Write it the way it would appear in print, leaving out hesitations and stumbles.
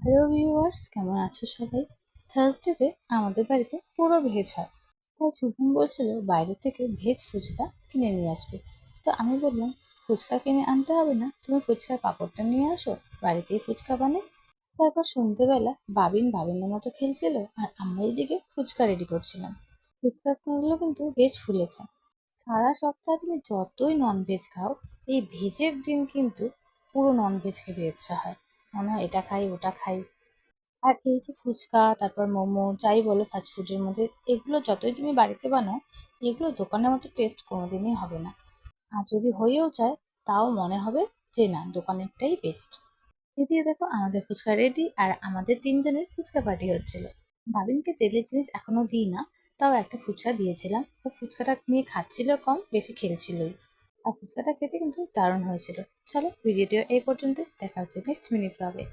Hello viewers, কেমন আছো সবাই? থার্সডেতে আমাদের বাড়িতে পুরো ভেজ হয়। তাই শুভম বলছিল বাইরে থেকে ভেজ ফুচকা কিনে নিয়ে আসবে। তো আমি বললাম, ফুচকা কিনে আনতে হবে না, তুমি ফুচকার পাঁপড়টা নিয়ে আসো, বাড়িতেই ফুচকা বানাই। তারপর সন্ধেবেলা বাবিনের মতো খেলছিল আর আমরা এইদিকে ফুচকা রেডি করছিলাম। ফুচকাগুলো কিন্তু বেশ ফুলেছে। সারা সপ্তাহ তুমি যতই ননভেজ খাও, এই ভেজের দিন কিন্তু পুরো ননভেজ খেতে ইচ্ছা হয়। মনে হয় এটা খাই ওটা খাই। আর এই যে ফুচকা, তারপর মোমো, যাই বলো ফাস্টফুডের মধ্যে, এগুলো যতই তুমি বাড়িতে বানাও, এগুলো দোকানের মতো টেস্ট কোনোদিনই হবে না। আর যদি হয়েও যায়, তাও মনে হবে যে না, দোকানেরটাই বেস্ট। এদিকে দেখো আমাদের ফুচকা রেডি, আর আমাদের তিনজনের ফুচকা পার্টি হচ্ছিল। বাবিনকে তেলের জিনিস এখনো দিই না, তাও একটা ফুচকা দিয়েছিলাম। ও ফুচকাটা নিয়ে খাচ্ছিল কম, বেশি খেলছিলই। আর ফুচকাটা খেতে কিন্তু দারুণ হয়েছিল। চলো, ভিডিওটিও এই পর্যন্ত, দেখা হচ্ছে নেক্সট মিনি ব্লগে।